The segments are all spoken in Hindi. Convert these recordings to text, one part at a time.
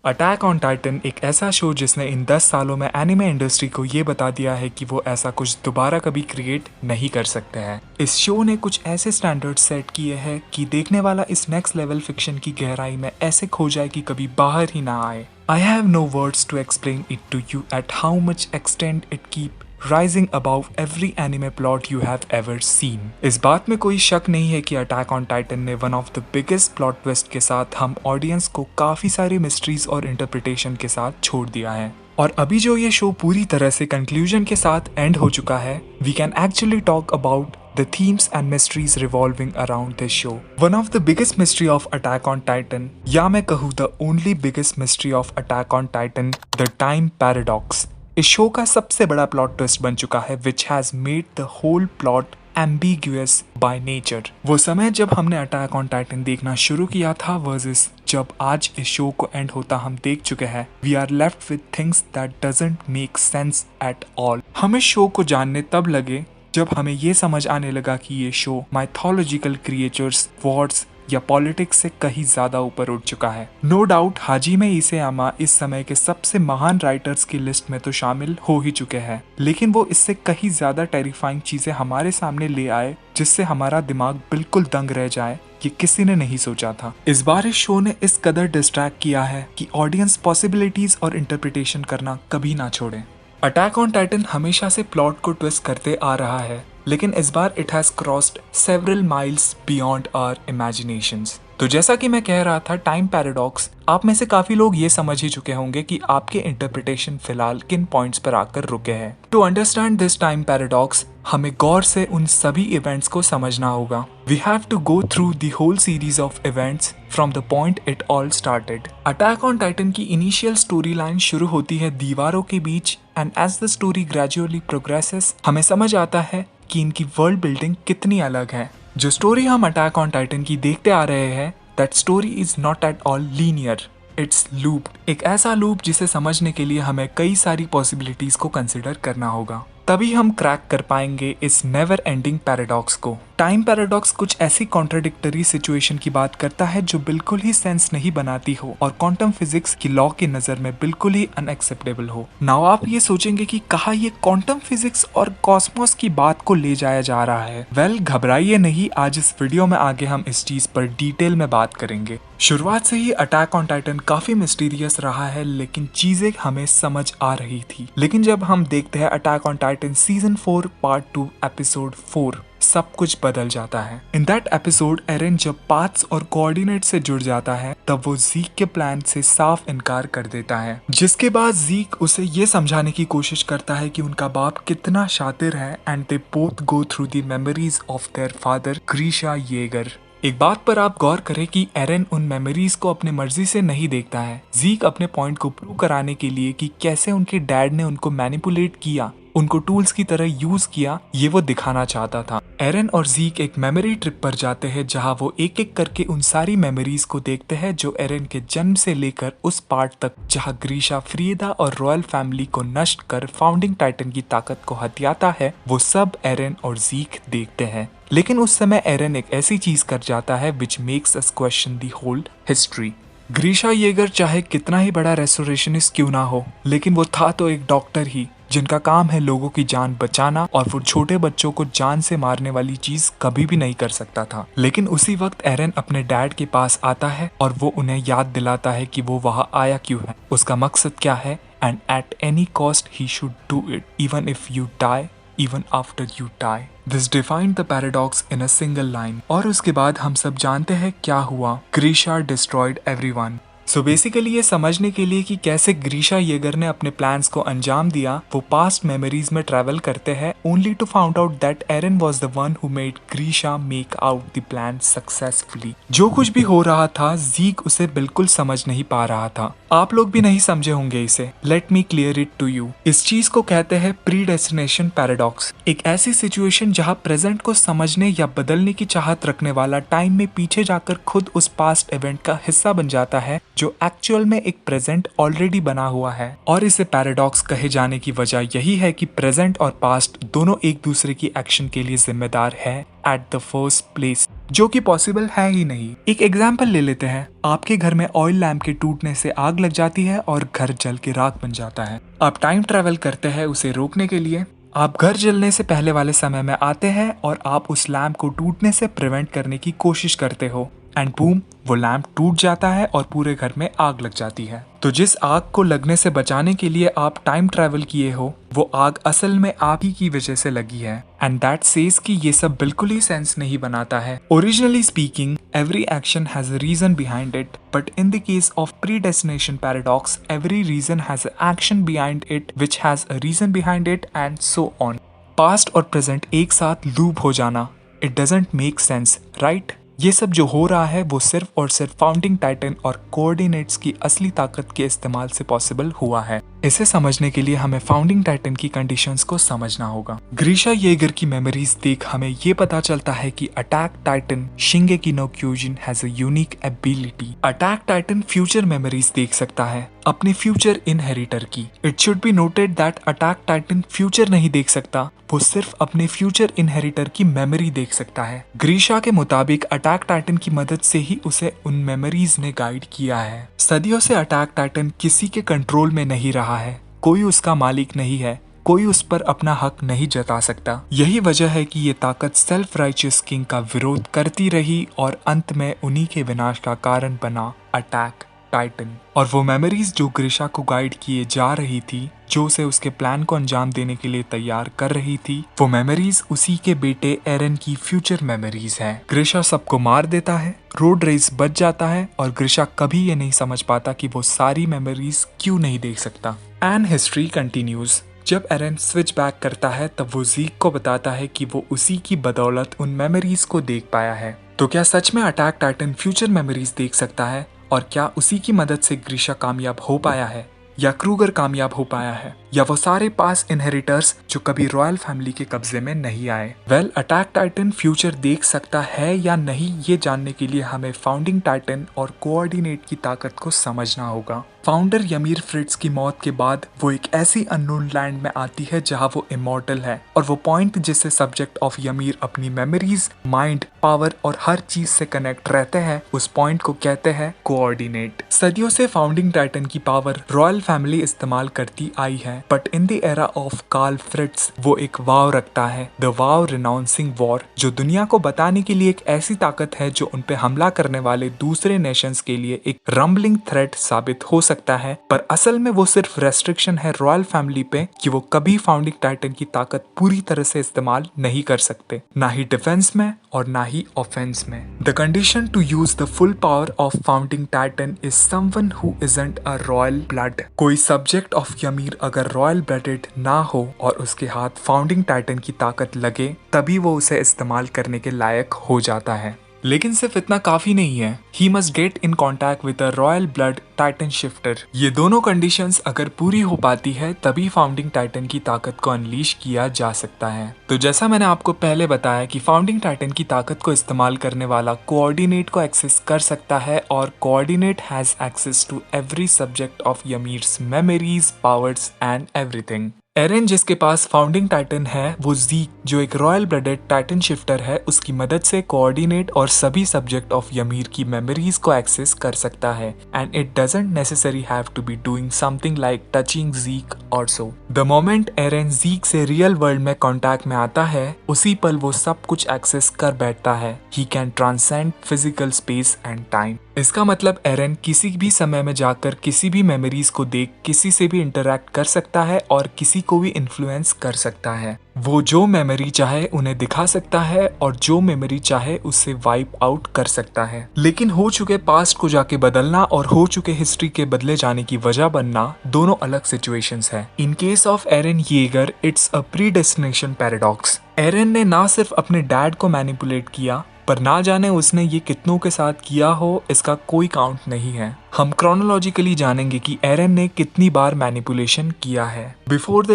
अटैक ऑन टाइटन एक ऐसा शो जिसने इन 10 सालों में एनिमे इंडस्ट्री को ये बता दिया है कि वो ऐसा कुछ दोबारा कभी क्रिएट नहीं कर सकते हैं। इस शो ने कुछ ऐसे स्टैंडर्ड सेट किए हैं कि देखने वाला इस नेक्स्ट लेवल फिक्शन की गहराई में ऐसे खो जाए कि कभी बाहर ही ना आए। I have no words to explain it to you at how much extent it keep rising above every anime plot you have ever seen। इस बात में कोई शक नहीं है कि अटैक ऑन टाइटन ने one of the biggest plot twist के साथ हम ऑडियंस को काफी सारी मिस्ट्रीज और इंटरप्रिटेशन के साथ छोड़ दिया है। और अभी जो ये शो पूरी तरह से कंक्लूजन के साथ एंड हो चुका है, we can actually talk about the themes and mysteries revolving around this show। One of the biggest mystery of Attack on Titan, या मैं कहूँ the only biggest mystery of Attack on Titan, the time paradox। इस शो का सबसे बड़ा प्लॉट ट्विस्ट बन चुका है which has made the whole plot ambiguous by nature। वो समय जब हमने अटैक ऑन टाइटन देखना शुरू किया था वर्सेस जब आज इस शो को एंड होता हम देख चुके हैं, we are left with things that doesn't make sense at all. हम इस शो को जानने तब लगे जब हमें ये समझ आने लगा कि ये शो माइथोलॉजिकल क्रिएचर्स, वॉर्स या पॉलिटिक्स से कहीं ज्यादा ऊपर उठ चुका है। नो डाउट हाजिमे इसेयामा इस समय के सबसे महान राइटर्स की लिस्ट में तो शामिल हो ही चुके हैं, लेकिन वो इससे कहीं ज्यादा टेरिफाइंग चीजें हमारे सामने ले आए जिससे हमारा दिमाग बिल्कुल दंग रह जाए। ये किसी ने नहीं सोचा था। इस बार इस शो ने इस कदर डिस्ट्रैक्ट किया है कि ऑडियंस पॉसिबिलिटीज और इंटरप्रिटेशन करना कभी ना छोड़े। अटैक ऑन टाइटन हमेशा से प्लॉट को ट्विस्ट करते आ रहा है, लेकिन इस बार it has crossed several miles beyond our imaginations. तो जैसा कि मैं कह रहा था, टाइम पैराडॉक्स, आप में से काफी लोग ये समझ ही चुके होंगे कि आपके इंटरप्रिटेशन फिलहाल किन पॉइंट्स पर आकर रुके हैं। To understand this time paradox, हमें गौर से उन सभी इवेंट्स को समझना होगा। We have to go through the whole series of events from the point it all started. Attack on Titan की इनिशियल स्टोरी लाइन शुरू होती है दीवारों के बीच, and as the story gradually progresses हमें समझ आता है कि इनकी वर्ल्ड बिल्डिंग कितनी अलग है। जो स्टोरी हम अटैक ऑन टाइटन की देखते आ रहे हैं, that story is not at all linear, it's loop. एक ऐसा लूप जिसे समझने के लिए हमें कई सारी पॉसिबिलिटीज को कंसिडर करना होगा, तभी हम क्रैक कर पाएंगे इस नेवर एंडिंग पैराडॉक्स को। टाइम पैराडॉक्स कुछ ऐसी कॉन्ट्राडिक्टरी सिचुएशन की बात करता है जो बिल्कुल ही सेंस नहीं बनाती हो और क्वांटम फिजिक्स की लॉ की नजर में बिल्कुल ही अनएक्सेप्टेबल हो। नाउ आप ये सोचेंगे कि कहाँ ये क्वांटम फिजिक्स और कॉस्मोस की बात को ले जाया जा रहा है। वेल, घबराइए नहीं, आज इस वीडियो में आगे हम इस चीज पर डिटेल में बात करेंगे। शुरुआत से ही अटैक ऑन टाइटन काफी मिस्टीरियस रहा है, लेकिन चीजें हमें समझ आ रही थी। लेकिन जब हम देखते हैं attack on Titan season 4 part 2 episode 4, सब कुछ बदल जाता है। इन दैट एपिसोड एरन जब पाथ्स और कोऑर्डिनेट से जुड़ जाता है, तब वो जीक के प्लान से साफ इनकार कर देता है, जिसके बाद जीक उसे ये समझाने की कोशिश करता है कि उनका बाप कितना शातिर है, and they both go through the memories of their father Grisha Yeager. एक बात पर आप गौर करें कि एरन उन मेमोरीज को अपने मर्जी से नहीं देखता है। जीक अपने पॉइंट को प्रूव कराने के लिए कि कैसे उनके डैड ने उनको मैनिपुलेट किया, उनको टूल्स की तरह यूज किया, ये वो दिखाना चाहता था। एरन और जीक एक मेमोरी ट्रिप पर जाते हैं जहां वो एक एक करके उन सारी मेमोरीज को देखते हैं जो एरन के जन्म से लेकर उस पार्ट तक जहां ग्रीशा फ्रीदा और रॉयल फैमिली को नष्ट कर फाउंडिंग टाइटन की ताकत को हथियाता है। वो सब एरन और जीक देखते हैं, लेकिन उस समय एरन एक ऐसी चीज कर जाता है which makes us question the whole history. Grisha Yeager चाहे कितना ही बड़ा रेस्टोरेशनिस्ट क्यों ना हो, लेकिन वो था तो एक डॉक्टर ही, जिनका काम है लोगों की जान बचाना, और वो छोटे बच्चों को जान से मारने वाली चीज कभी भी नहीं कर सकता था। लेकिन उसी वक्त एरन अपने डैड के पास आता है और वो उन्हें याद दिलाता है कि वो वहाँ आया क्यों है, उसका मकसद क्या है, and at any cost he should do it even if you die, even after you die। This defined the paradox in a single line। और उसके बाद हम सब जानते हैं क्या हुआ। ग्रीशा destroyed everyone। सो बेसिकली ये समझने के लिए कि कैसे ग्रीशा येगर ने अपने प्लान्स को अंजाम दिया, वो पास्ट मेमोरीज में ट्रैवल करते हैं, only to found out that Eren was the one who made Grisha make out the plan successfully. जो कुछ भी हो रहा था, जीक उसे बिल्कुल समझ नहीं पा रहा था। आप लोग भी नहीं समझे होंगे इसे। Let me clear it to you. इस चीज को कहते हैं प्रीडेस्टिनेशन पैराडॉक्स। एक ऐसी सिचुएशन जहां प्रेजेंट को समझने या बदलने की चाहत रखने वाला टाइम में पीछे जाकर खुद उस पास्ट इवेंट का हिस्सा बन जाता है जो एक्चुअल में एक प्रेजेंट ऑलरेडी बना हुआ है। और इसे पैराडॉक्स कहे जाने की वजह यही है कि प्रेजेंट और पास्ट दोनों एक दूसरे की एक्शन के लिए जिम्मेदार है एट द फर्स्ट प्लेस, जो कि पॉसिबल है ही नहीं। एक एग्जाम्पल ले लेते हैं। आपके घर में ऑयल लैम्प के टूटने से आग लग जाती है और घर जल के राख बन जाता है। आप टाइम ट्रेवल करते हैं उसे रोकने के लिए। आप घर जलने से पहले वाले समय में आते हैं और आप उस लैम्प को टूटने से प्रिवेंट करने की कोशिश करते हो एंड बूम, वो लैम्प टूट जाता है और पूरे घर में आग लग जाती है। तो जिस आग को लगने से बचाने के लिए आप टाइम ट्रैवल किए हो, वो आग असल में आप ही की वजह से लगी है। एंड दैट सेज कि ये सब बिल्कुल ही सेंस नहीं बनाता है। Originally speaking, every action has a reason behind it, but in the case of predestination paradox, every reason has a action behind it which has a reason behind it and so on. Past और प्रेजेंट एक साथ लूप हो जाना, it doesn't make sense, right? ये सब जो हो रहा है वो सिर्फ और सिर्फ फाउंडिंग टाइटन और कोऑर्डिनेट्स की असली ताकत के इस्तेमाल से पॉसिबल हुआ है। इसे समझने के लिए हमें फाउंडिंग टाइटन की कंडीशंस को समझना होगा। ग्रीशा येगर की मेमोरीज देख हमें ये पता चलता है कि attack Titan Shingeki no Kyojin has a unique ability. Attack Titan future memories देख सकता है, अपने फ्यूचर इनहेरिटर की। It should be noted that attack Titan future नहीं देख सकता, वो सिर्फ अपने फ्यूचर इनहेरिटर की मेमोरी देख सकता है। ग्रीशा के मुताबिक अटैक टाइटन की मदद से ही उसे उन मेमोरीज ने गाइड किया है। सदियों से अटैक टाइटन किसी के कंट्रोल में नहीं रहा है, कोई उसका मालिक नहीं है, कोई उस पर अपना हक नहीं जता सकता। यही वजह है कि ये ताकत सेल्फ राइचियस किंग का विरोध करती रही और अंत में उन्हीं के विनाश का कारण बना अटैक टाइटन। और वो मेमोरीज जो ग्रीशा को गाइड किए जा रही थी, जो उसे उसके प्लान को अंजाम देने के लिए तैयार कर रही थी, वो मेमोरीज उसी के बेटे एरन की फ्यूचर मेमोरीज हैं। ग्रीशा सबको मार देता है, रोड रेस बच जाता है और ग्रीशा कभी ये नहीं समझ पाता कि वो सारी मेमोरीज क्यों नहीं देख सकता। And history continues. जब एरन स्विच बैक करता है तब वो ज़ीक को बताता है कि वो उसी की बदौलत उन मेमोरीज को देख पाया है। तो क्या सच में अटैक टाइटन फ्यूचर मेमोरीज देख सकता है? और क्या उसी की मदद से ग्रीशा कामयाब हो पाया है, या क्रूगर कामयाब हो पाया है, या वो सारे पास इनहेरिटर्स जो कभी रॉयल फैमिली के कब्जे में नहीं आए? वेल, अटैक टाइटन फ्यूचर देख सकता है या नहीं, ये जानने के लिए हमें फाउंडिंग टाइटन और कोऑर्डिनेट की ताकत को समझना होगा। फाउंडर यमीर फ्रिट्ज की मौत के बाद वो एक ऐसी अननोन लैंड में आती है जहां वो इमॉर्टल है, और वो पॉइंट जिससे सब्जेक्ट ऑफ यमीर अपनी मेमोरीज, माइंड, पावर और हर चीज से कनेक्ट रहते हैं, उस पॉइंट को कहते हैं कोऑर्डिनेट। सदियों से फाउंडिंग टाइटन की पावर रॉयल फैमिली इस्तेमाल करती आई है, but in the era of Karl Fritz वो एक वाव रखता है, द वाव रिनाउंसिंग वॉर, जो दुनिया को बताने के लिए एक ऐसी ताकत है जो उनपे हमला करने वाले दूसरे नेशंस के लिए एक रंबलिंग थ्रेट साबित हो सकता है। पर असल में वो सिर्फ रेस्ट्रिक्शन है रॉयल फैमिली पे कि वो कभी फाउंडिंग टाइटन की ताकत पूरी तरह से इस्तेमाल नहीं कर सकते, ना ही डिफेंस में और ना ही ऑफेंस में। The condition to use the full power of founding titan is someone who isn't a royal blood. कोई सब्जेक्ट ऑफ यमीर अगर रॉयल ब्लडेड ना हो और उसके हाथ फाउंडिंग टाइटन की ताकत लगे, तभी वो उसे इस्तेमाल करने के लायक हो जाता है। लेकिन सिर्फ इतना काफी नहीं है, he must get in contact with a royal blood Titan shifter. ये दोनों कंडीशंस अगर पूरी हो पाती है तभी फाउंडिंग टाइटन की ताकत को अनलीश किया जा सकता है। तो जैसा मैंने आपको पहले बताया कि फाउंडिंग टाइटन की ताकत को इस्तेमाल करने वाला कोऑर्डिनेट को एक्सेस कर सकता है, और coordinate has access to every subject of Ymir's memories, powers and everything. Eren जिसके पास फाउंडिंग टाइटन है, वो ज़ीक जो एक रॉयल ब्लडेड टाइटन शिफ्टर है, उसकी मदद से कोऑर्डिनेट और सभी सब्जेक्ट ऑफ यमीर की मेमोरीज को एक्सेस कर सकता है। And it doesn't necessary have to be doing something like touching Zeke और सो। द मोमेंट एरन ज़ीक से रियल वर्ल्ड में कांटेक्ट में आता है, उसी पल वो सब कुछ एक्सेस कर बैठता है। He can transcend physical space and time. इसका मतलब एरन किसी भी समय में जाकर किसी भी मेमोरीज को देख किसी से भी इंटरैक्ट कर सकता है और किसी को भी इन्फ्लुएंस कर सकता है। वो जो मेमोरी चाहे उन्हें दिखा सकता है और जो मेमोरी चाहे उससे वाइप आउट कर सकता है। लेकिन हो चुके पास्ट को जाके बदलना और हो चुके हिस्ट्री के बदले जाने की वजह बनना दोनों अलग सिचुएशंस हैं। In case of Eren Yeager, it's a predestination paradox. Eren ने ना सिर्फ अपने डैड को मैनिपुलेट किया, पर ना जाने उसने ये कितनों के साथ किया हो, इसका कोई काउंट नहीं है। हम क्रोनोलॉजिकली जानेंगे कि एरन ने कितनी बार मैनिपुलेशन किया है। बिफोर द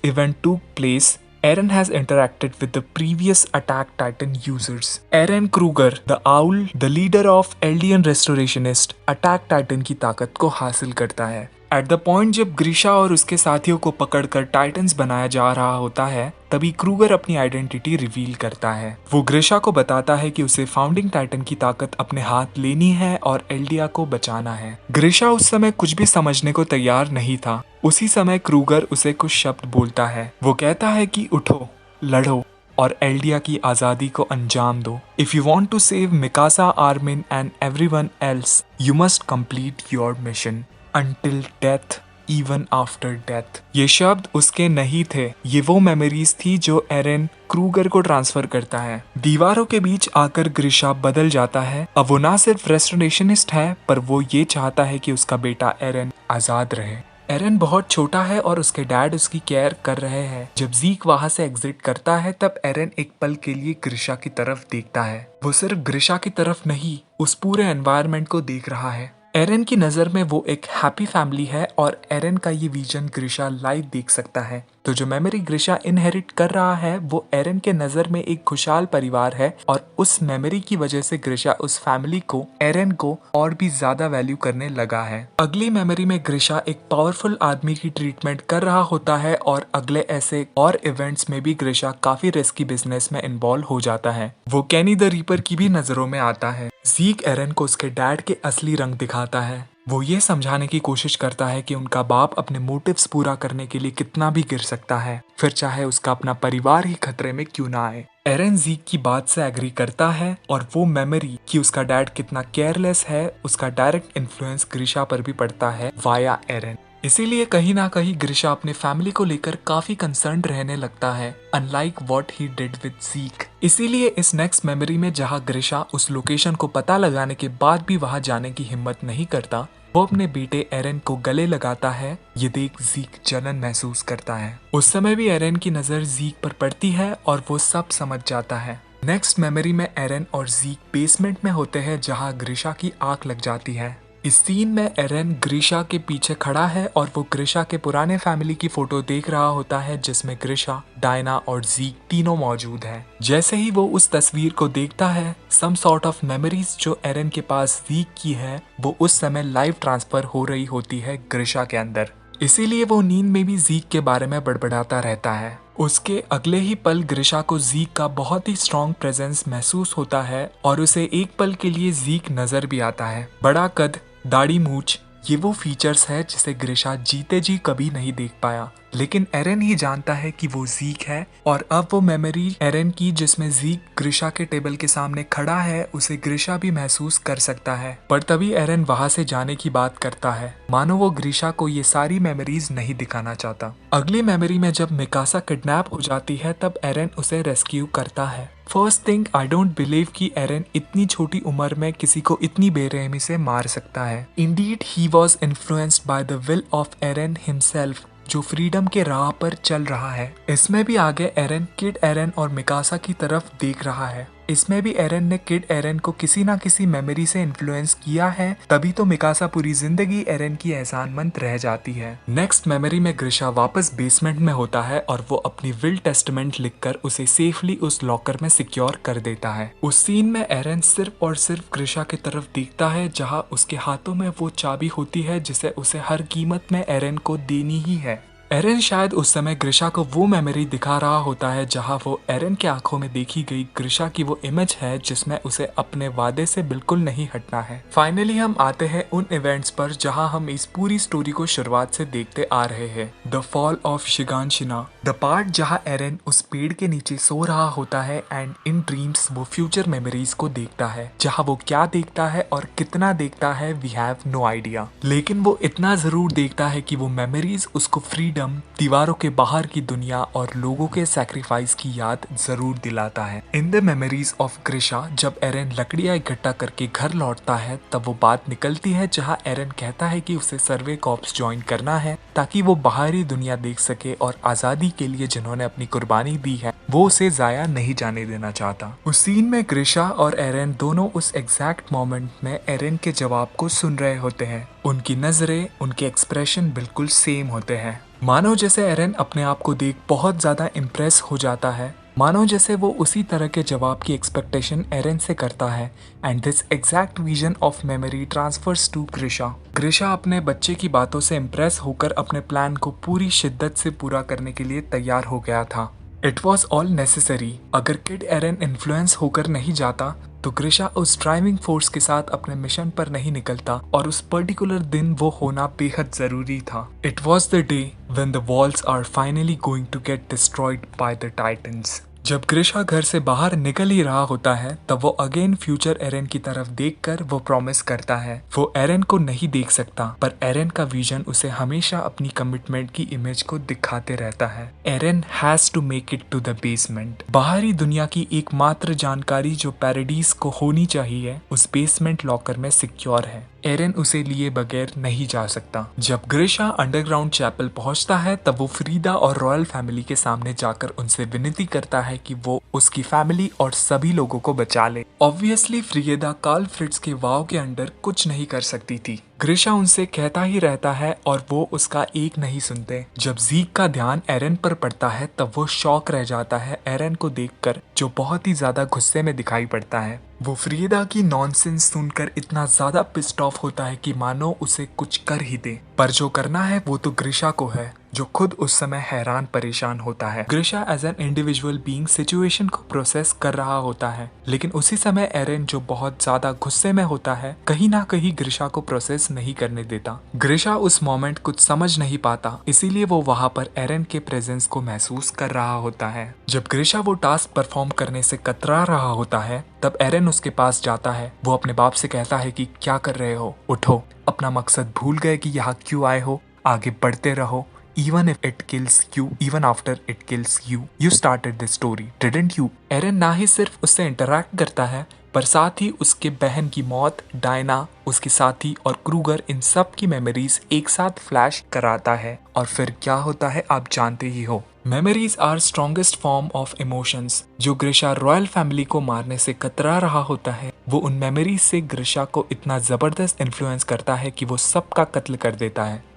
इवेंट टूक place, Eren has interacted with the previous Attack Titan users. Eren Kruger, the Owl, the leader of Eldian Restorationist, Attack Titan की ताकत को हासिल करता है। एट द पॉइंट जब ग्रीशा और उसके साथियों को पकड़कर टाइटन्स बनाया जा रहा होता है, तभी क्रूगर अपनी आइडेंटिटी रिवील करता है। वो ग्रीशा को बताता है कि उसे फाउंडिंग टाइटन की ताकत अपने हाथ लेनी है और एल्डिया को बचाना है। ग्रीशा उस समय कुछ भी समझने को तैयार नहीं था। उसी समय क्रूगर उसे कुछ शब्द बोलता है। वो कहता है कि उठो, लड़ो और एल्डिया की आजादी को अंजाम दो। If you want to save Mikasa, Armin and everyone else, you must complete your mission until death, even after death. ये शब्द उसके नहीं थे, ये वो मेमोरीज थी जो एरन क्रूगर को ट्रांसफर करता है। दीवारों के बीच आकर ग्रीशा बदल जाता है। अब वो ना सिर्फ रेस्टोरेशनिस्ट है, पर वो ये चाहता है कि उसका बेटा एरन आजाद रहे। एरन बहुत छोटा है और उसके डैड उसकी केयर कर रहे हैं। जब ज़ीक वहां से एग्जिट करता है, तब एरन एक पल के लिए ग्रीशा की तरफ देखता है। वो सिर्फ ग्रीशा की तरफ नहीं, उस पूरे एनवायरनमेंट को देख रहा है। एरन की नज़र में वो एक हैप्पी फैमिली है और एरन का ये विजन ग्रीशा लाइव देख सकता है। तो जो मेमोरी ग्रीशा इनहेरिट कर रहा है, वो एरन के नज़र में एक खुशहाल परिवार है और उस मेमोरी की वजह से ग्रीशा उस फैमिली को, एरन को और भी ज्यादा वैल्यू करने लगा है। अगली मेमोरी में ग्रीशा एक पावरफुल आदमी की ट्रीटमेंट कर रहा होता है और अगले ऐसे और इवेंट्स में भी ग्रीशा काफी रिस्की बिजनेस में इन्वॉल्व हो जाता है। वो केनी द रीपर की भी नजरों में आता है। ज़ीक एरन को उसके डैड के असली रंग दिखाता है। वो ये समझाने की कोशिश करता है कि उनका बाप अपने मोटिव्स पूरा करने के लिए कितना भी गिर सकता है, फिर चाहे उसका अपना परिवार ही खतरे में क्यों ना आए। एरन ज़ीक की बात से एग्री करता है और वो मेमोरी कि उसका डैड कितना केयरलेस है, उसका डायरेक्ट इन्फ्लुएंस ग्रीशा पर भी पड़ता है वाया एरन। इसीलिए कहीं ना कहीं ग्रीशा अपने फैमिली को लेकर काफी कंसर्न रहने लगता है, unlike what he did with Zeke. इसीलिए इस नेक्स्ट मेमोरी में जहां ग्रीशा उस लोकेशन को पता लगाने के बाद भी वहां जाने की हिम्मत नहीं करता, वो अपने बेटे एरन को गले लगाता है। ये देख ज़ीक जलन महसूस करता है। उस समय भी एरन की नजर ज़ीक पर पड़ती है और वो सब समझ जाता है। नेक्स्ट मेमोरी में एरन और ज़ीक बेसमेंट में होते हैं जहां ग्रीशा की आंख लग जाती है। इस सीन में एरन ग्रीशा के पीछे खड़ा है और वो ग्रीशा के पुराने फैमिली की फोटो देख रहा होता है जिसमें ग्रीशा, डायना और ज़ीक तीनों मौजूद हैं। जैसे ही वो उस तस्वीर को देखता है, सम सॉर्ट ऑफ मेमोरीज जो एरन के पास ज़ीक की है, वो उस समय लाइव ट्रांसफर हो रही होती है ग्रीशा के अंदर। इसीलिए वो नींद में भी ज़ीक के बारे में बड़बड़ाता रहता है। उसके अगले ही पल ग्रीशा को ज़ीक का बहुत ही स्ट्रॉन्ग प्रेजेंस महसूस होता है और उसे एक पल के लिए ज़ीक नजर भी आता है। बड़ा कद, दाढ़ी, मूंछ, ये वो फीचर्स है जिसे ग्रीशा जीते जी कभी नहीं देख पाया, लेकिन एरन ही जानता है कि वो ज़ीक है। और अब वो मेमोरी एरन की जिसमें ज़ीक ग्रीशा के टेबल के सामने खड़ा है, उसे ग्रीशा भी महसूस कर सकता है। पर तभी एरन वहां से जाने की बात करता है, मानो वो ग्रीशा को ये सारी मेमोरीज नहीं दिखाना चाहता। अगली मेमोरी में जब मिकासा किडनैप हो जाती है, तब एरन उसे रेस्क्यू करता है। First thing, I don't believe कि एरन इतनी छोटी उम्र में किसी को इतनी बेरहमी से मार सकता है। Indeed he was influenced by the will of Eren himself, जो फ्रीडम के राह पर चल रहा है। इसमें भी आगे एरन किड एरन और मिकासा की तरफ देख रहा है। इसमें भी एरन ने किड एरन को किसी ना किसी मेमोरी से इन्फ्लुएंस किया है, तभी तो मिकासा पूरी जिंदगी एरन की एहसानमंद रह जाती है। नेक्स्ट मेमोरी में ग्रीशा वापस बेसमेंट में होता है और वो अपनी विल टेस्टामेंट लिखकर उसे सेफली उस लॉकर में सिक्योर कर देता है। उस सीन में एरन सिर्फ और सिर्फ ग्रीशा की तरफ देखता है, जहाँ उसके हाथों में वो चाबी होती है जिसे उसे हर कीमत में एरन को देनी ही है। एरन शायद उस समय ग्रीशा को वो मेमोरी दिखा रहा होता है जहां वो एरन के आंखों में देखी गई ग्रीशा की वो इमेज है जिसमें उसे अपने वादे से बिल्कुल नहीं हटना है। फाइनली हम आते हैं उन इवेंट्स पर जहां हम इस पूरी स्टोरी को शुरुआत से देखते आ रहे हैं। The fall of Shiganshina, the part जहां एरन उस पेड़ के नीचे सो रहा होता है एंड इन ड्रीम्स वो फ्यूचर मेमोरीज को देखता है। जहां वो क्या देखता है और कितना देखता है, वी हैव नो आइडिया, लेकिन वो इतना जरूर देखता है कि वो मेमोरीज उसको फ्रीडम, दीवारों के बाहर की दुनिया और लोगों के सैक्रिफाइस की याद जरूर दिलाता है। इन द मेमोरीज ऑफ ग्रीशा, जब एरन लकड़ियां इकट्ठा करके घर लौटता है, तब वो बात निकलती है जहां एरन कहता है कि उसे सर्वे कॉर्प्स ज्वाइन करना है ताकि वो बाहरी दुनिया देख सके और आजादी के लिए जिन्होंने अपनी कुर्बानी दी है वो उसे जाया नहीं जाने देना चाहता। उस सीन में ग्रीशा और एरन दोनों उस एग्जैक्ट मोमेंट में एरन के जवाब को सुन रहे होते हैं। उनकी नजरें, उनके एक्सप्रेशन बिल्कुल सेम होते हैं, मानो जैसे एरन अपने आप को देख बहुत ज्यादा इम्प्रेस हो जाता है, मानो जैसे वो उसी तरह के जवाब की एक्सपेक्टेशन एरन से करता है। And this exact vision of memory transfers to Grisha. Grisha अपने बच्चे की बातों से इम्प्रेस होकर अपने प्लान को पूरी शिद्दत से पूरा करने के लिए तैयार हो गया था। It was all necessary. अगर किड एरन इन्फ्लुएंस होकर नहीं जाता तो ग्रिशा उस ड्राइविंग फोर्स के साथ अपने मिशन पर नहीं निकलता, और उस पर्टिकुलर दिन वो होना बेहद जरूरी था। It was the day when the walls are finally going to get destroyed by the titans. जब ग्रिशा घर से बाहर निकल ही रहा होता है तब वो अगेन फ्यूचर एरन की तरफ देखकर वो प्रॉमिस करता है। वो एरन को नहीं देख सकता, पर एरन का विजन उसे हमेशा अपनी कमिटमेंट की इमेज को दिखाते रहता है। Eren has to make it to the basement. बाहरी दुनिया की एकमात्र जानकारी जो पैराडीज को होनी चाहिए उस बेसमेंट लॉकर में सिक्योर है। एरन उसे लिए बगैर नहीं जा सकता। जब ग्रिशा अंडरग्राउंड चैपल पहुंचता है तब वो फ्रीदा और रॉयल फैमिली के सामने जाकर उनसे विनती करता है कि वो उसकी फैमिली और सभी लोगों को बचा ले। ऑब्वियसली फ्रीदा कार्ल फ्रिट्ज के वाव के अंडर कुछ नहीं कर सकती थी। ग्रिशा उनसे कहता ही रहता है और वो उसका एक नहीं सुनते। जब ज़ीक का ध्यान एरन पर पड़ता है तब वो शॉक रह जाता है एरन को देखकर, जो बहुत ही ज्यादा गुस्से में दिखाई पड़ता है। वो फ्रीदा की नॉनसेंस सुनकर इतना ज्यादा पिस्ड ऑफ होता है कि मानो उसे कुछ कर ही दे, पर जो करना है वो तो ग्रिशा को है, जो खुद उस समय हैरान परेशान होता है। Grisha as an individual being situation को प्रोसेस कर रहा होता है, लेकिन उसी समय एरन जो बहुत ज्यादा गुस्से में होता है कहीं ना कहीं ग्रिशा को प्रोसेस नहीं करने देता। ग्रिशा उस मोमेंट कुछ समझ नहीं पाता, इसीलिए वो वहाँ पर एरन के प्रेजेंस को महसूस कर रहा होता है। जब ग्रिशा वो टास्क परफॉर्म करने से कतरा रहा होता है तब एरन उसके पास जाता है। वो अपने बाप से कहता है कि क्या कर रहे हो, उठो, अपना मकसद भूल गए कि यहाँ क्यों आए हो, आगे बढ़ते रहो। Even if it kills you, even after it kills you, you started this story, didn't you? एरन ना ही सिर्फ उससे इंटरैक्ट करता है पर साथ ही उसके बहन की मौत, डायना, उसके साथी और क्रूगर, इन सब की मेमोरीज एक साथ फ्लैश कराता है। और फिर क्या होता है आप जानते ही हो। Memories are strongest form of emotions. जो ग्रिशा रॉयल फैमिली को मारने से कतरा रहा होता है वो उन मेमोरीज से ग्रिशा को इतना जबरदस्त इन्फ्लुएंस करता है कि वो सबका कत्ल कर देता है।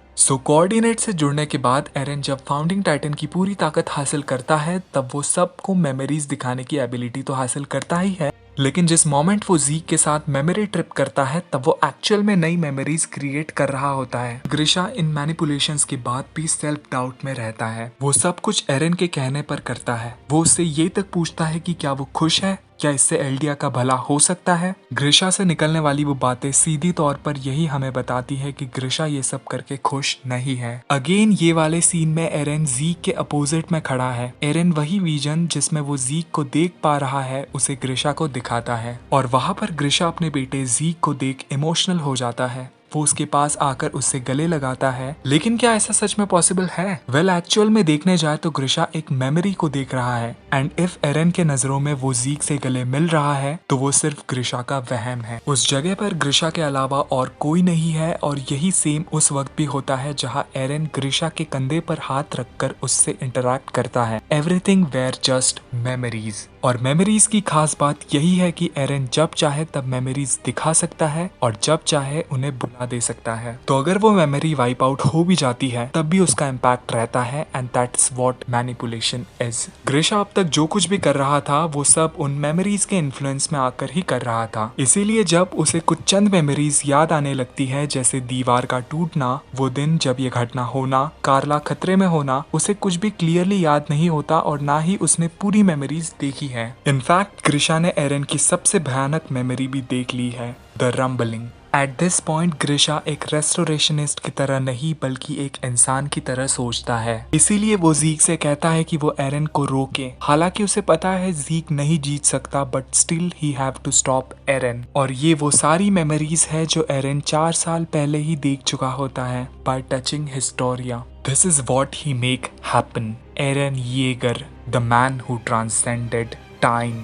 कोऑर्डिनेट से जुड़ने के बाद एरन जब फाउंडिंग टाइटन की पूरी ताकत हासिल करता है तब वो सबको मेमोरीज दिखाने की एबिलिटी तो हासिल करता ही है, लेकिन जिस मोमेंट वो ज़ीक के साथ मेमोरी ट्रिप करता है तब वो एक्चुअल में नई मेमोरीज क्रिएट कर रहा होता है। ग्रिशा इन मैनिपुलेशंस के बाद भी सेल्फ डाउट में रहता है। वो सब कुछ एरन के कहने पर करता है। वो उससे ये तक पूछता है कि क्या वो खुश है, क्या इससे एल्डिया का भला हो सकता है। ग्रिशा से निकलने वाली वो बातें सीधी तौर पर यही हमें बताती है कि ग्रिशा ये सब करके खुश नहीं है। अगेन ये वाले सीन में एरन ज़ीक के अपोजिट में खड़ा है। एरन वही विजन जिसमें वो ज़ीक को देख पा रहा है उसे ग्रिशा को दिखाता है, और वहां पर ग्रिशा अपने बेटे ज़ीक को देख इमोशनल हो जाता है। वो उसके पास आकर उससे गले लगाता है। लेकिन क्या ऐसा सच में पॉसिबल है? वेल, एक्चुअल में देखने जाए तो ग्रिशा एक मेमोरी को देख रहा है, एंड इफ एरन के नजरों में वो ज़ीक से गले मिल रहा है तो वो सिर्फ ग्रिशा का वहम है। उस जगह पर ग्रिशा के अलावा और कोई नहीं है, और यही सेम उस वक्त भी होता है जहाँ एरन ग्रिशा के कंधे पर हाथ रखकर उससे इंटरैक्ट करता है। Everything were just memories. और मेमोरीज की खास बात यही है कि एरन जब चाहे तब मेमोरीज दिखा सकता है और जब चाहे उन्हें भुला दे सकता है। तो अगर वो मेमोरी वाइप आउट हो भी जाती है तब भी उसका इम्पैक्ट रहता है, and that's what manipulation is. ग्रिशा अब तक जो कुछ भी कर रहा था वो सब उन मेमोरीज के इन्फ्लुएंस में आकर ही कर रहा था। इसीलिए जब उसे कुछ चंद मेमोरीज याद आने लगती है, जैसे दीवार का टूटना, वो दिन जब ये घटना होना, कार्ला खतरे में होना, उसे कुछ भी क्लियरली याद नहीं होता और ना ही उसने पूरी मेमोरीज देखी है। इनफैक्ट ग्रिशा ने एरन की सबसे भयानक मेमोरी भी देख ली है, the rambling. At this point ग्रिशा एक रेस्टोरेशनिस्ट की तरह नहीं बल्कि एक इंसान की तरह सोचता है। इसीलिए वो ज़ीक से कहता है कि वो एरन को रोके। हालांकि उसे पता है ज़ीक नहीं जीत सकता, but still he have to stop Eren. और ये वो सारी मेमोरीज है जो एरन 4 साल पहले ही देख चुका होता है bye touching Historia. This is what he make happen. Eren Yeager, the man who transcended time.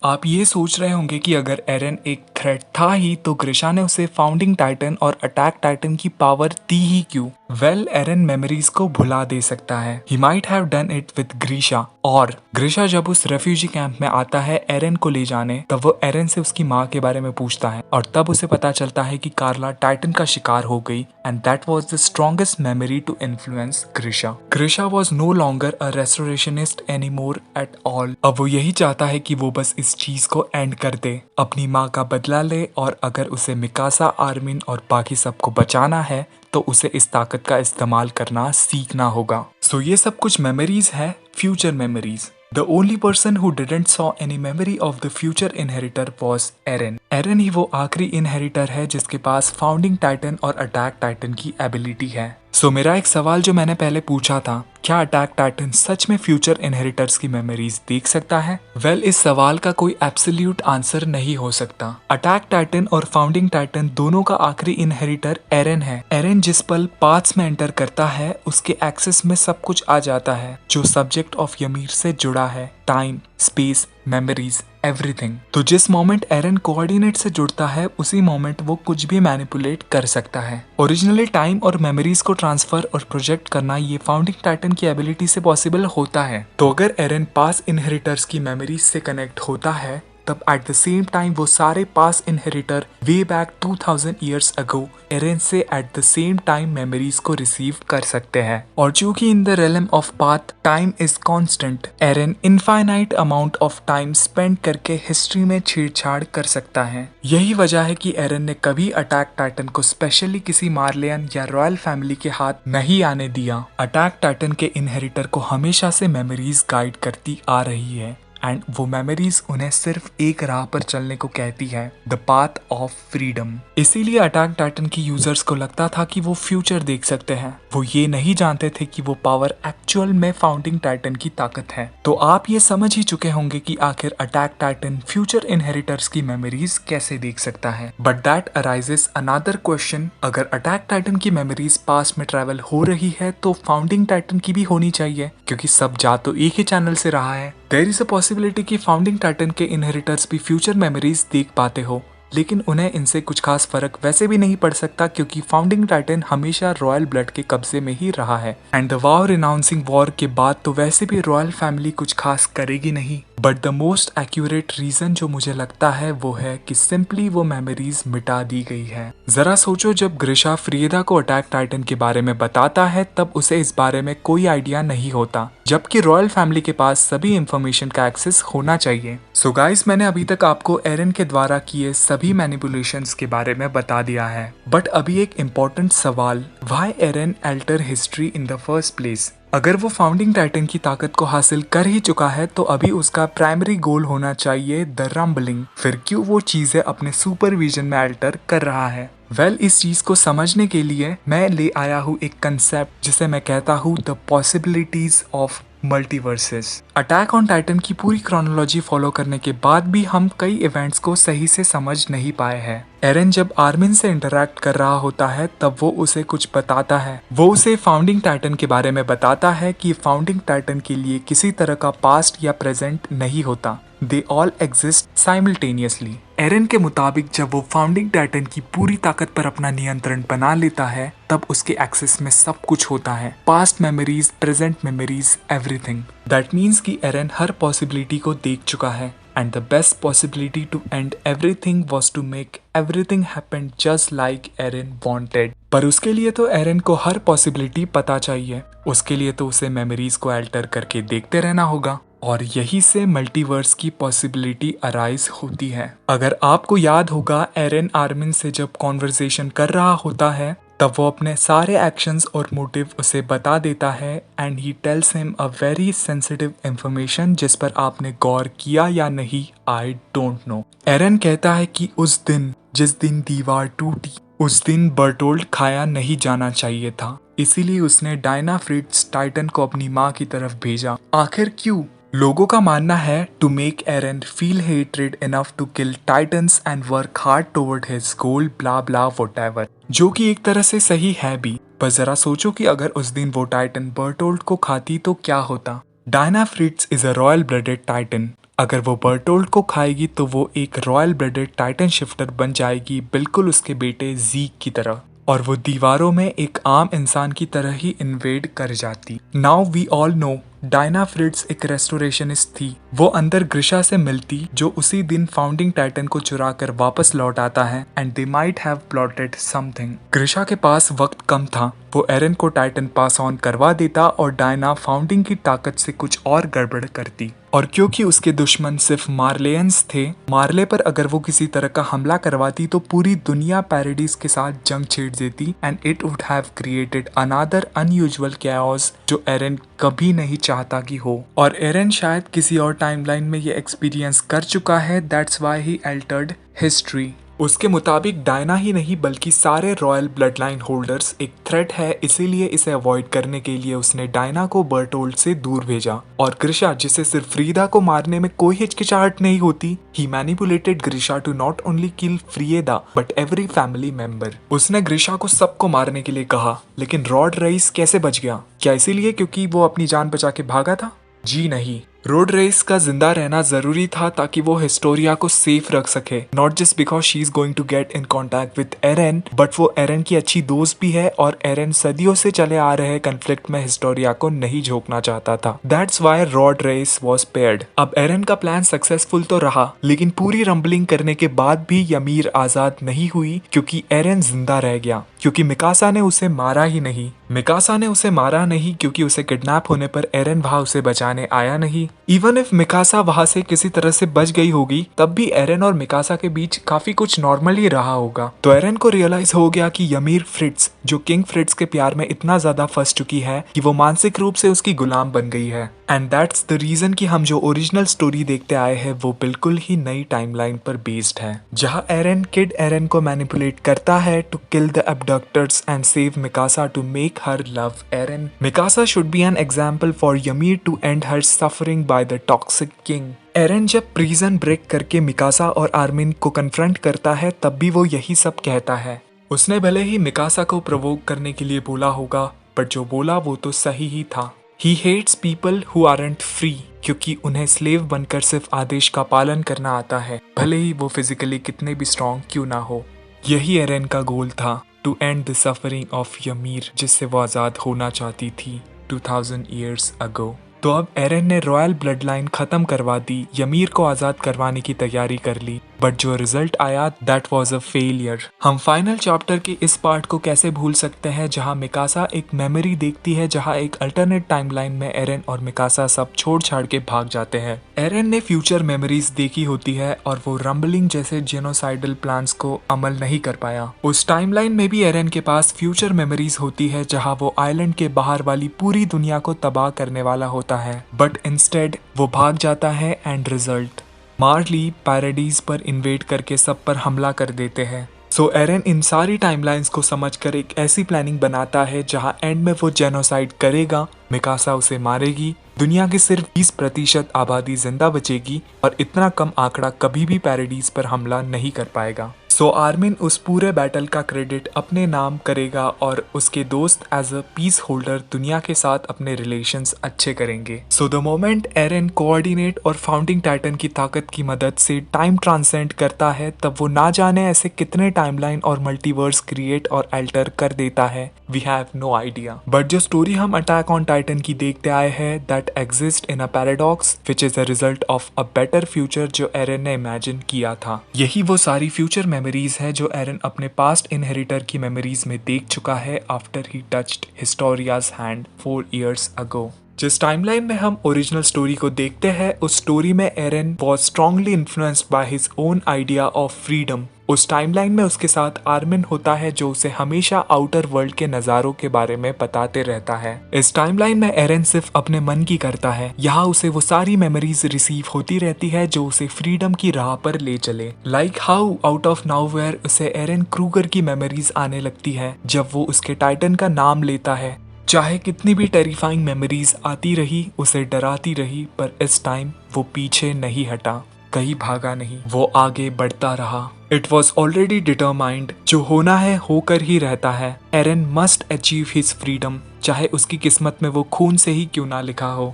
आप ये सोच रहे होंगे कि अगर एरन एक थ्रेट था ही तो ग्रिशा ने उसे फाउंडिंग टाइटन और अटैक टाइटन की पावर दी ही क्यों? वेल, एरन मेमोरीज को भुला दे सकता है। He might have done it with ग्रीशा। और ग्रिशा जब उस रेफ्यूजी कैंप में आता है एरन को ले जाने, तब वो एरन से उसकी माँ के बारे में पूछता है और तब उसे पता चलता है कि कार्ला टाइटन का शिकार हो गई and that was the strongest memory to influence Grisha. Grisha was no longer a restorationist anymore at all. अब वो यही चाहता है कि वो बस इस चीज को एंड कर दे, अपनी माँ का बदला ले, और अगर उसे मिकासा, आर्मिन और बाकी सबको बचाना है तो उसे इस ताकत का इस्तेमाल करना सीखना होगा। सो ये सब कुछ मेमोरीज है, future memories. The only person who didn't saw any memory of the future inheritor was Eren. एरन ही वो आखिरी इनहेरिटर है जिसके पास फाउंडिंग टाइटन और अटैक टाइटन की एबिलिटी है। सो मेरा एक सवाल जो मैंने पहले पूछा था, क्या अटैक टाइटन सच में फ्यूचर इनहेरिटर्स की मेमोरीज देख सकता है? वेल, इस सवाल का कोई एब्सोल्यूट आंसर नहीं हो सकता। अटैक टाइटन और फाउंडिंग टाइटन दोनों का आखिरी इनहेरिटर एरन है। एरन जिस पल पाथ्स में एंटर करता है उसके एक्सेस में सब कुछ आ जाता है जो सब्जेक्ट ऑफ ymir से जुड़ा है, टाइम, स्पेस, मेमोरीज, एवरीथिंग। तो जिस मोमेंट एरन कोऑर्डिनेट से जुड़ता है उसी मोमेंट वो कुछ भी मैनिपुलेट कर सकता है। ओरिजिनली टाइम और मेमोरीज को ट्रांसफर और प्रोजेक्ट करना ये फाउंडिंग टाइटन की एबिलिटी से पॉसिबल होता है। तो अगर एरन पास इनहेरिटर्स की मेमोरीज से कनेक्ट होता है तब एट द सेम टाइम वो सारे past inheritor way back 2000 years ago Eren से at the same time memories को रिसीव कर सकते हैं। और चूंकि in the realm of paths time is constant, Eran infinite amount of time spend करके हिस्ट्री में छेड़छाड़ कर सकता है। यही वजह है कि एरन ने कभी अटैक टाइटन को स्पेशली किसी मार्लियन या रॉयल फैमिली के हाथ नहीं आने दिया। अटैक टाइटन के इनहेरिटर को हमेशा से मेमोरीज गाइड करती आ रही है एंड वो मेमोरीज उन्हें सिर्फ एक राह पर चलने को कहती है, द पाथ ऑफ फ्रीडम। इसीलिए अटैक टाइटन की यूजर्स को लगता था कि वो फ्यूचर देख सकते हैं। वो ये नहीं जानते थे कि वो पावर एक्चुअल में फाउंडिंग टाइटन की ताकत है। तो आप ये समझ ही चुके होंगे कि आखिर अटैक टाइटन फ्यूचर इनहेरिटर्स की मेमोरीज कैसे देख सकता है। But that arises another question, अगर अटैक टाइटन की मेमोरीज पास्ट में ट्रेवल हो रही है तो फाउंडिंग टाइटन की भी होनी चाहिए, क्योंकि सब जा तो एक ही चैनल से रहा है। देयर इज अ पॉसिबिलिटी कि फाउंडिंग टाइटन के इनहेरिटर्स भी फ्यूचर मेमोरीज देख पाते हो, लेकिन उन्हें इनसे कुछ खास फर्क वैसे भी नहीं पड़ सकता क्योंकि फाउंडिंग टाइटन हमेशा रॉयल ब्लड के कब्जे में ही रहा है and the war renouncing war के बाद तो वैसे भी रॉयल फैमिली कुछ खास करेगी नहीं। But the most accurate reason जो मुझे लगता है वो है कि सिंपली वो मेमोरीज मिटा दी गई है। जरा सोचो, जब ग्रिशा फ्रीदा को अटैक टाइटन के बारे में बताता है तब उसे इस बारे में कोई आइडिया नहीं होता, जबकि रॉयल फैमिली के पास सभी इंफॉर्मेशन का एक्सेस होना चाहिए। सो गाइस, मैंने अभी तक आपको एरन के द्वारा किए सभी मैनिपुलेशंस के बारे में बता दिया है। बट अभी एक इम्पोर्टेंट सवाल, why Eren alter history in the first place? अगर वो फाउंडिंग टाइटन की ताकत को हासिल कर ही चुका है तो अभी उसका प्राइमरी गोल होना चाहिए द रंबलिंग। फिर क्यों वो चीजें अपने सुपरविजन में अल्टर कर रहा है? वेल, इस चीज को समझने के लिए मैं ले आया हूँ एक कंसेप्ट जिसे मैं कहता हूँ the possibilities of multiverses. Attack on Titan की पूरी क्रोनोलॉजी फॉलो करने के बाद भी हम कई इवेंट्स को सही से समझ नहीं पाए हैं। एरन जब आर्मिन से इंटरैक्ट कर रहा होता है तब वो उसे कुछ बताता है। वो उसे फाउंडिंग टाइटन के बारे में बताता है कि फाउंडिंग टाइटन के लिए किसी तरह का पास्ट या प्रेजेंट नहीं होता, दे ऑल एग्जिस्ट साइमल्टेनियसली। एरन के मुताबिक जब वो फाउंडिंग टाइटन की पूरी ताकत पर अपना नियंत्रण बना लेता है तब उसके एक्सेस में सब कुछ होता है, past memories, present memories, everything. That means कि एरन हर पॉसिबिलिटी को देख चुका है and the best possibility to end everything was to make everything happen just like Eren wanted। पर उसके लिए तो एरन को हर पॉसिबिलिटी पता चाहिए, उसके लिए तो उसे मेमोरीज को अल्टर करके देखते रहना होगा और यही से मल्टीवर्स की पॉसिबिलिटी अराइज होती है। अगर आपको याद होगा, एरन आर्मिन से जब कॉन्वर्सेशन कर रहा होता है तब वो अपने सारे एक्शंस और मोटिव उसे बता देता है and he tells him a very sensitive information जिस पर आपने गौर किया या नहीं, आई डोंट नो। एरन कहता है कि उस दिन जिस दिन दीवार टूटी उस दिन बर्टोल्ड खाया नहीं जाना चाहिए था, इसीलिए उसने डायना फ्रिट्ज टाइटन को अपनी माँ की तरफ भेजा। आखिर क्यों? लोगों का मानना है to make Eren feel hatred enough to kill titans and work hard toward his goal, blah blah whatever, जो कि एक तरह से सही है भी। पर जरा सोचो कि अगर उस दिन वो टाइटन बर्टोल्ड को खाती तो क्या होता। Diana Fritz is a royal blooded Titan अगर वो बर्टोल्ट को खाएगी तो वो एक रॉयल ब्लडेड टाइटन शिफ्टर बन जाएगी, बिल्कुल उसके बेटे ज़ीक की तरह, और वो दीवारों में एक आम इंसान की तरह ही इन्वेड कर जाती। Now we all know Diana Fritz एक रेस्टोरेशनिस्ट थी। वो अंदर ग्रिशा से मिलती, जो उसी दिन फाउंडिंग टाइटन को चुरा कर वापस लौट आता है, and they might have plotted something. ग्रिशा के पास वक्त कम था, वो एरन को टाइटन पास ऑन करवा देता और डायना फाउंडिंग की ताकत से कुछ और गड़बड़ करती। और क्योंकि उसके दुश्मन सिर्फ मार्लेयंस थे, मार्ले पर अगर वो किसी तरह का हमला करवाती तो पूरी दुनिया पैराडीज के साथ जंग छेड़ देती, and it would have created another unusual chaos जो एरन कभी नहीं चाहता कि हो। और एरन शायद किसी और टाइमलाइन में ये एक्सपीरियंस कर चुका है, that's why he Altered history. उसके मुताबिक डायना ही नहीं बल्कि सारे रॉयल ब्लड लाइन होल्डर्स एक थ्रेट है, इसीलिए इसे अवॉइड करने के लिए उसने डायना को बर्टोल्ड से दूर भेजा। और ग्रिशा, जिसे सिर्फ फ्रीदा को मारने में कोई हिचकिचाहट नहीं होती, he manipulated Grisha to not only kill Frieda but every family member. उसने ग्रिशा को सबको मारने के लिए कहा, लेकिन रॉड रईस कैसे बच गया? क्या इसीलिए क्योंकि वो अपनी जान बचा के भागा था? जी नहीं, रोड रेस का जिंदा रहना जरूरी था ताकि वो हिस्टोरिया को सेफ रख सके, not just because she is going to get in contact with Eren, but वो एरन की अच्छी दोस्त भी है और एरन सदियों से चले आ रहे कन्फ्लिक्ट में हिस्टोरिया को नहीं झोंकना चाहता था। That's why Rod Reiss was paired. अब एरन का प्लान सक्सेसफुल तो रहा, लेकिन पूरी रंबलिंग करने के बाद भी यमीर आजाद नहीं हुई क्योंकि एरन जिंदा रह गया, क्योंकि मिकासा ने उसे मारा ही नहीं। मिकासा ने उसे मारा नहीं क्योंकि उसे किडनैप होने पर एरन वहां उसे बचाने आया नहीं। इवन इफ मिकासा वहां से किसी तरह से बच गई होगी, तब भी एरन और मिकासा के बीच काफी कुछ नॉर्मल ही रहा होगा। तो एरन को रियलाइज हो गया कि यमीर फ्रिट्ज, जो किंग फ्रिट्ज के प्यार में इतना ज्यादा फंस चुकी है कि वो मानसिक रूप से उसकी गुलाम बन गई है। एंड दैट्स द रीजन कि हम जो ओरिजिनल स्टोरी देखते आए हैं वो बिल्कुल ही नई टाइमलाइन पर बेस्ड है, जहां एरन किड एरन को मैनिपुलेट करता है to kill the abductors and save Mikasa to make her love Eren. Mikasa should be an example for Ymir to end her suffering by the toxic king. Eren जब प्रिजन ब्रेक करके मिकासा और आर्मिन को कन्फ्रंट करता है, तब भी वो यही सब कहता है। उसने भले ही मिकासा को प्रोवोक करने के लिए बोला होगा, बट जो बोला वो तो सही ही था। He hates people who aren't free, क्योंकि उन्हें स्लेव बनकर सिर्फ आदेश का पालन करना आता है, भले ही वो फिजिकली कितने भी स्ट्रॉन्ग क्यों ना हो। यही एरन का गोल था, to end the suffering of Ymir, जिससे वो आज़ाद होना चाहती थी 2000 years ago। तो अब एरन ने रॉयल ब्लड लाइन खत्म करवा दी, यमीर को आज़ाद करवाने की तैयारी कर ली, बट जो रिजल्ट आया दैट वाज अ फेलियर। हम फाइनल चैप्टर के इस पार्ट को कैसे भूल सकते हैं, जहां मिकासा एक मेमोरी देखती है, जहां एक अल्टरनेट टाइमलाइन में एरन और मिकासा सब छोड़ छाड़ के भाग जाते हैं। एरन ने फ्यूचर मेमोरीज देखी होती है और वो रंबलिंग जैसे जेनोसाइडल प्लान्स को अमल नहीं कर पाया। उस टाइमलाइन में भी एरन के पास फ्यूचर मेमोरीज होती है, जहां वो आइलैंड के बाहर वाली पूरी दुनिया को तबाह करने वाला होता है, बट इंस्टेड वो भाग जाता है एंड रिजल्ट मार्ली पैराडीज पर इन्वेड करके सब पर हमला कर देते हैं। सो एरन इन सारी टाइमलाइंस को समझकर एक ऐसी प्लानिंग बनाता है जहां एंड में वो जेनोसाइड करेगा, मिकासा उसे मारेगी, दुनिया की सिर्फ 20% आबादी जिंदा बचेगी और इतना कम आंकड़ा कभी भी पैराडीज पर हमला नहीं कर पाएगा। सो आर्मिन उस पूरे बैटल का क्रेडिट अपने नाम करेगा और उसके दोस्त एज अ पीस होल्डर दुनिया के साथ अपने रिलेशंस अच्छे करेंगे। So the moment Eren coordinate और फाउंडिंग टाइटन की ताकत की मदद से टाइम ट्रांसेंड करता है, तब वो ना जाने ऐसे कितने टाइमलाइन और मल्टीवर्स क्रिएट और अल्टर कर देता है, we have no idea. But जो स्टोरी हम अटैक ऑन टाइटन की देखते आए हैं, that exist in a paradox which is a result of a better future जो एरन ने इमेजिन किया था। यही वो सारी फ्यूचर मेमोरीज है जो एरन अपने पास्ट इनहेरिटर की मेमोरीज में देख चुका है after he touched Historia's hand 4 years ago। जिस टाइमलाइन में हम ओरिजिनल स्टोरी को देखते हैं, उस स्टोरी में Eren was strongly influenced by his own idea of freedom. उस टाइमलाइन में उसके साथ आर्मिन होता है जो उसे हमेशा आउटर वर्ल्ड के नजारों के बारे में बताते रहता है। इस टाइमलाइन में एरन सिर्फ अपने मन की करता है, यहाँ उसे वो सारी मेमोरीज रिसीव होती रहती है जो उसे फ्रीडम की राह पर ले चले। लाइक हाउ आउट ऑफ नाउवेयर उसे एरन क्रूगर की मेमोरीज आने लगती है जब वो उसके टाइटन का नाम लेता है। चाहे कितनी भी टेरिफाइंग मेमोरीज आती रही, उसे डराती रही, पर इस टाइम वो पीछे नहीं हटा, कहीं भागा नहीं, वो आगे बढ़ता रहा। इट वॉज ऑलरेडी डिटरमाइंड, जो होना है होकर ही रहता है। एरन मस्ट अचीव हिज फ्रीडम चाहे उसकी किस्मत में वो खून से ही क्यों ना लिखा हो।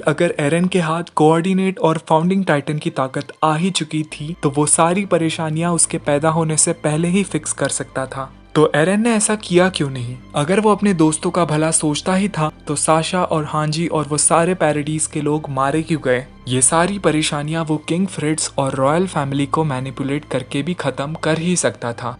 अगर एरन के हाथ कोऑर्डिनेट और फाउंडिंग टाइटन की ताकत आ ही चुकी थी तो वो सारी परेशानियां उसके पैदा होने से पहले ही फिक्स कर सकता था। तो एरन ने ऐसा किया क्यों नहीं? अगर वो अपने दोस्तों का भला सोचता ही था तो साशा और हांजी और वो सारे पैराडीज के लोग मारे क्यों गए? ये सारी परेशानियां वो किंग फ्रिट्ज और रॉयल फैमिली को मैनिपुलेट करके भी खत्म कर ही सकता था।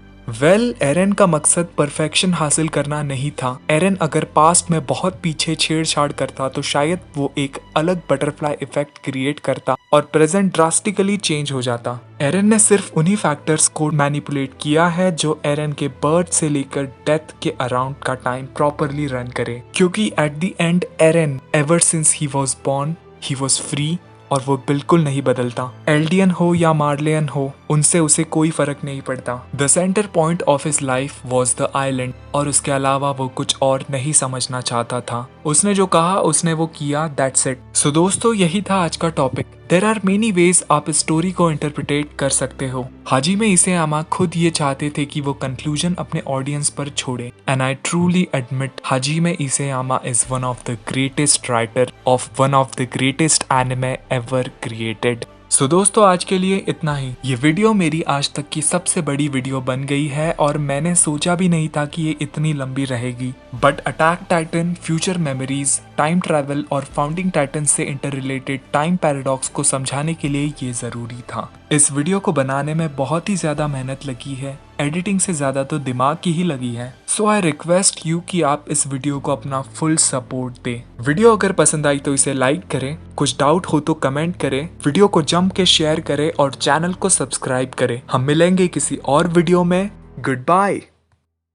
एरन का मकसद परफेक्शन हासिल करना नहीं था। एरन अगर पास्ट में बहुत पीछे छेड़छाड़ करता तो शायद वो एक अलग बटरफ्लाई इफेक्ट क्रिएट करता और प्रेजेंट ड्रास्टिकली चेंज हो जाता। एरन ने सिर्फ उन्हीं फैक्टर्स को मैनिपुलेट किया है जो एरन के बर्थ से लेकर डेथ के अराउंड का टाइम प्रॉपरली रन करे, क्योंकि at the end Eren ever since he was born he was free और वो बिल्कुल नहीं बदलता। एल्डियन हो या मार्लियन हो, उनसे उसे कोई फर्क नहीं पड़ता। The centre point of his life was the island, और उसके अलावा वो कुछ और नहीं समझना चाहता था। उसने जो कहा उसने वो किया, दैट्स इट। सो दोस्तों, यही था आज का topic. There are many ways आप इस स्टोरी को इंटरप्रिटेट कर सकते हो। हाजिमे इसेयामा खुद ये चाहते थे कि वो कंक्लूजन अपने ऑडियंस पर छोड़े, and I truly admit Hajime Isayama is one of the greatest writer of one of the greatest anime ever created. So दोस्तों, आज के लिए इतना ही। ये वीडियो मेरी आज तक की सबसे बड़ी वीडियो बन गई है और मैंने सोचा भी नहीं था कि ये इतनी लंबी रहेगी, but attack Titan, future memories, time travel और फाउंडिंग टाइटन से इंटर रिलेटेड टाइम पैराडॉक्स को समझाने के लिए ये जरूरी था। इस वीडियो को बनाने में बहुत ही ज्यादा मेहनत लगी है, एडिटिंग से ज्यादा तो दिमाग की ही लगी है। सो आई रिक्वेस्ट यू कि आप इस वीडियो को अपना फुल सपोर्ट दें। वीडियो अगर पसंद आई तो इसे लाइक करें, कुछ डाउट हो तो कमेंट करें, वीडियो को जम के शेयर करें और चैनल को सब्सक्राइब करें। हम मिलेंगे किसी और वीडियो में। Good bye.